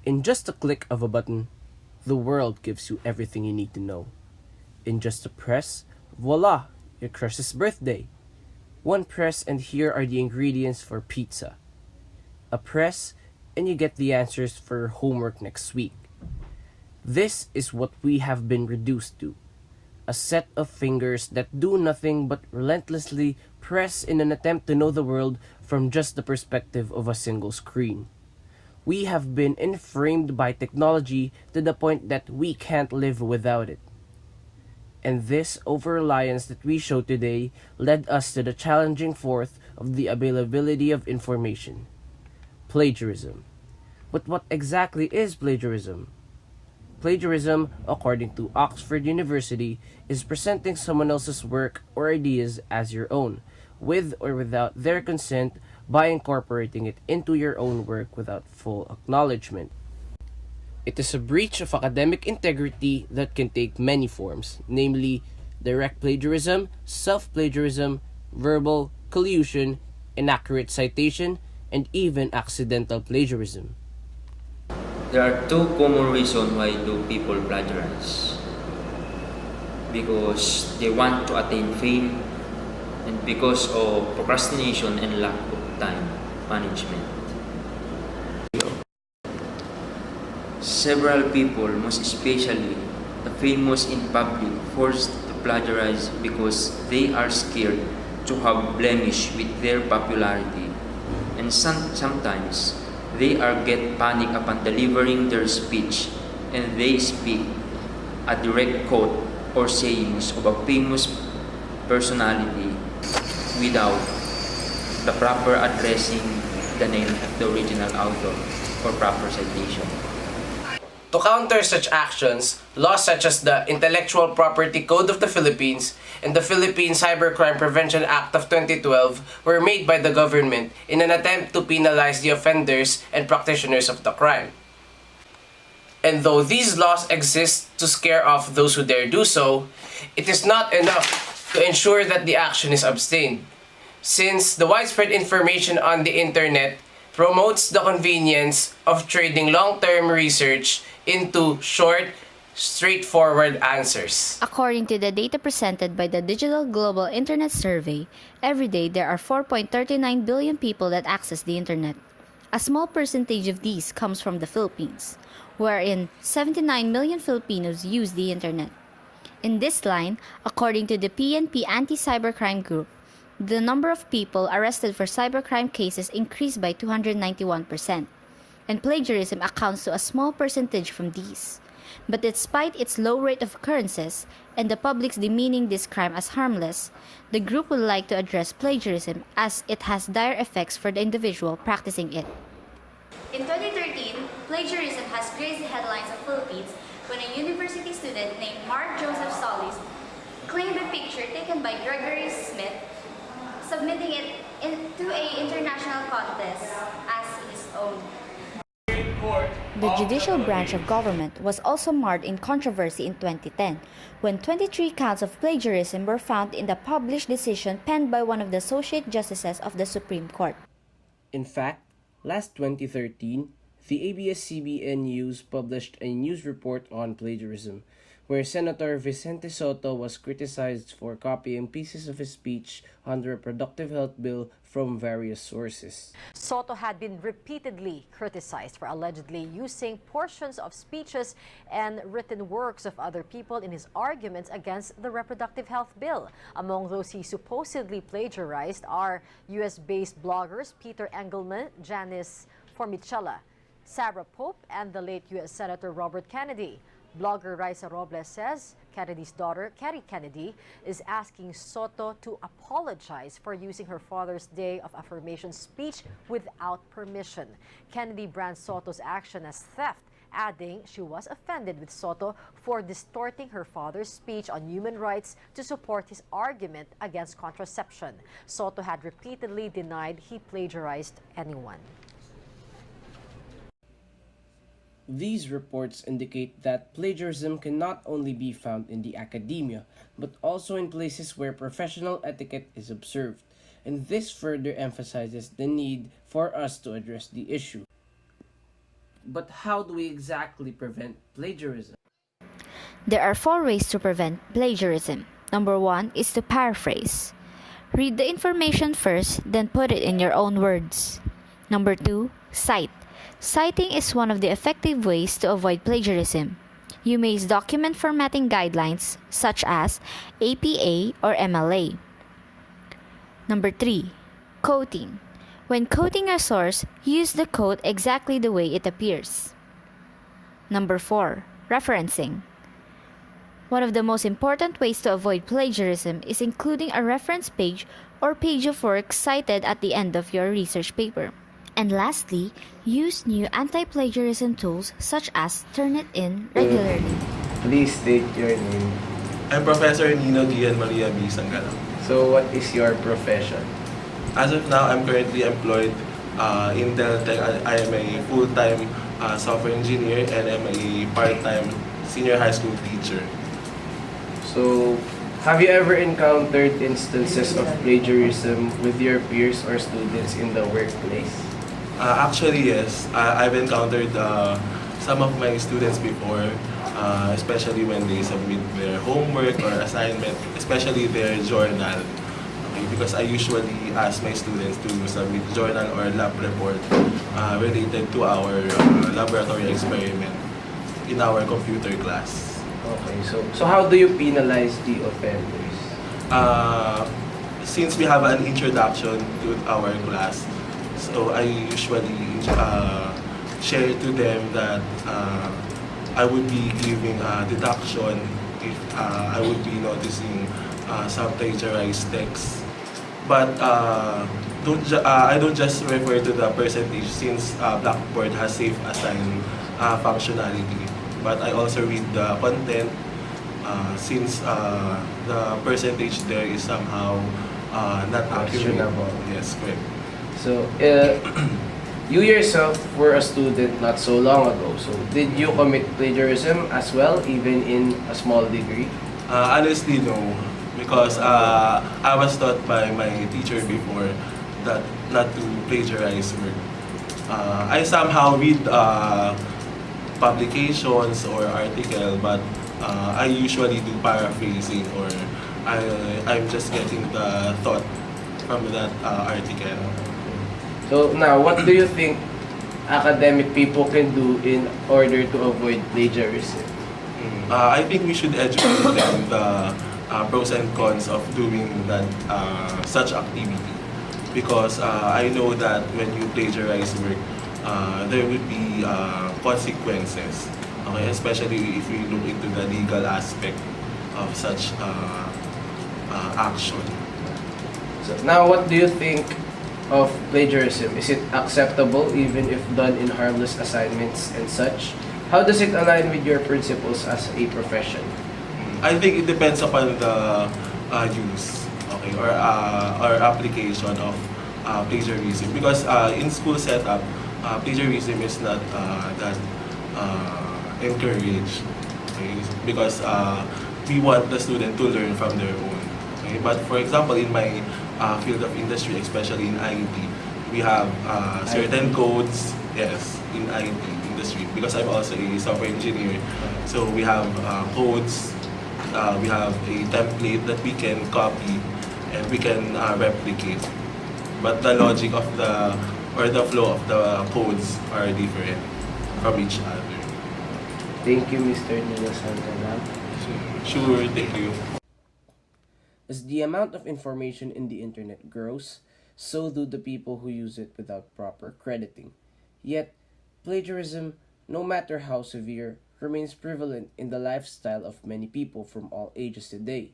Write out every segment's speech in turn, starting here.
In just a click of a button, the world gives you everything you need to know. In just a press, voila, your crush's birthday. One press and here are the ingredients for pizza. A press and you get the answers for your homework next week. This is what we have been reduced to. A set of fingers that do nothing but relentlessly press in an attempt to know the world from just the perspective of a single screen. We have been inframed by technology to the point that we can't live without it. And this over-reliance that we show today led us to the challenging fourth of the availability of information: plagiarism. But what exactly is plagiarism? Plagiarism, according to Oxford University, is presenting someone else's work or ideas as your own, with or without their consent, by incorporating it into your own work without full acknowledgement. It is a breach of academic integrity that can take many forms, namely direct plagiarism, self-plagiarism, verbal, collusion, inaccurate citation, and even accidental plagiarism. There are two common reasons why do people plagiarize. Because they want to attain fame and because of procrastination and lack of time management. Several people, most especially the famous in public, forced to plagiarize because they are scared to have blemish with their popularity, and sometimes they are get panic upon delivering their speech and they speak a direct quote or sayings of a famous personality without the proper addressing the name of the original author or proper citation. To counter such actions, laws such as the Intellectual Property Code of the Philippines and the Philippine Cybercrime Prevention Act of 2012 were made by the government in an attempt to penalize the offenders and practitioners of the crime. And though these laws exist to scare off those who dare do so, it is not enough to ensure that the action is abstained, since the widespread information on the internet promotes the convenience of trading long-term research into short, straightforward answers. According to the data presented by the Digital Global Internet Survey, every day there are 4.39 billion people that access the internet. A small percentage of these comes from the Philippines, wherein 79 million Filipinos use the internet. In this line, according to the PNP Anti-Cybercrime Group, the number of people arrested for cybercrime cases increased by 291%, and plagiarism accounts to a small percentage from these. But despite its low rate of occurrences and the public's demeaning this crime as harmless, the group would like to address plagiarism as it has dire effects for the individual practicing it. In 2013, plagiarism has graced the headlines of Philippines when a university student named Mark Joseph Solis claimed a picture taken by Gregory Smith, submitting it into an international contest as his own. The judicial branch of government was also marred in controversy in 2010, when 23 counts of plagiarism were found in the published decision penned by one of the Associate Justices of the Supreme Court. In fact, last 2013, the ABS-CBN News published a news report on plagiarism, where Senator Vicente Soto was criticized for copying pieces of his speech on the reproductive health bill from various sources. Soto had been repeatedly criticized for allegedly using portions of speeches and written works of other people in his arguments against the reproductive health bill. Among those he supposedly plagiarized are US-based bloggers Peter Engelman, Janice Formicella, Sarah Pope, and the late US Senator Robert Kennedy. Blogger Raisa Robles says Kennedy's daughter, Kerry Kennedy, is asking Soto to apologize for using her Father's Day of Affirmation speech without permission. Kennedy brands Soto's action as theft, adding she was offended with Soto for distorting her father's speech on human rights to support his argument against contraception. Soto had repeatedly denied he plagiarized anyone. These reports indicate that plagiarism can not only be found in the academia, but also in places where professional etiquette is observed, and this further emphasizes the need for us to address the issue. But how do we exactly prevent plagiarism? There are 4 ways to prevent plagiarism. Number 1 is to paraphrase. Read the information first, then put it in your own words. Number 2, cite. Citing is one of the effective ways to avoid plagiarism. You may use document formatting guidelines such as APA or MLA. Number 3, quoting. When quoting a source, use the quote exactly the way it appears. Number 4, referencing. One of the most important ways to avoid plagiarism is including a reference page or page of work cited at the end of your research paper. And lastly, use new anti-plagiarism tools such as Turnitin regularly. Please state your name. I'm Professor Nino Gian Maria B. Sanggalang. So what is your profession? As of now, I'm currently employed in Deltec. I am a full-time software engineer and I'm a part-time senior high school teacher. So, have you ever encountered instances of plagiarism with your peers or students in the workplace? Actually, yes. I've encountered some of my students before, especially when they submit their homework or assignment, especially their journal. Okay, because I usually ask my students to submit journal or lab report related to our laboratory experiment in our computer class. Okay, so how do you penalize the offenders? Since we have an introduction to our class, so I usually share to them that I would be giving a deduction if I would be noticing some plagiarized text. But I don't just refer to the percentage since Blackboard has safe assign functionality. But I also read the content since the percentage there is somehow not accurate. Questionable. Yes, correct. So, you yourself were a student not so long ago. So, did you commit plagiarism as well, even in a small degree? Honestly, no. Because I was taught by my teacher before that not to plagiarize work. I somehow read publications or article, but I usually do paraphrasing or I'm just getting the thought from that article. So, now, what do you think academic people can do in order to avoid plagiarism? I think we should educate them the pros and cons of doing that such activity, because I know that when you plagiarize work, there would be consequences. Okay, especially if we look into the legal aspect of such action. So, now, what do you think of plagiarism? Is it acceptable even if done in harmless assignments and such? How does it align with your principles as a profession? I think it depends upon the use, okay, or application of plagiarism. Because in school setup, plagiarism is not that encouraged, okay? Because we want the student to learn from their own. Okay? But for example, in my field of industry, especially in IT, we have certain codes, yes, in IT industry, because I'm also a software engineer. So we have codes, we have a template that we can copy and we can replicate. But the logic of the flow of the codes are different from each other. Thank you, Mr. Nino Sanggalang. Sure, thank you. As the amount of information in the internet grows, so do the people who use it without proper crediting. Yet, plagiarism, no matter how severe, remains prevalent in the lifestyle of many people from all ages today.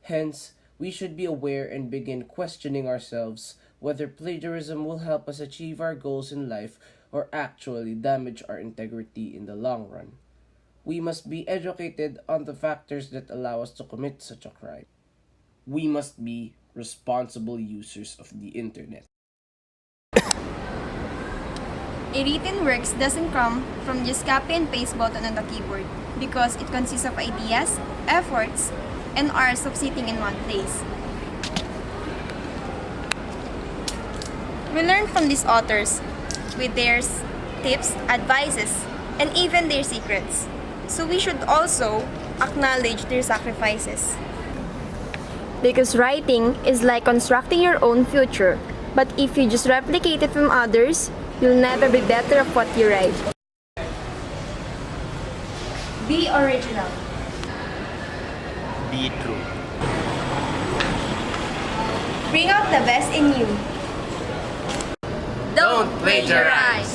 Hence, we should be aware and begin questioning ourselves whether plagiarism will help us achieve our goals in life or actually damage our integrity in the long run. We must be educated on the factors that allow us to commit such a crime. We must be responsible users of the internet. A written works doesn't come from just copy and paste button on the keyboard because it consists of ideas, efforts, and hours of sitting in one place. We learn from these authors with their tips, advices, and even their secrets. So we should also acknowledge their sacrifices. Because writing is like constructing your own future. But if you just replicate it from others, you'll never be better of what you write. Be original. Be true. Bring out the best in you. Don't plagiarize!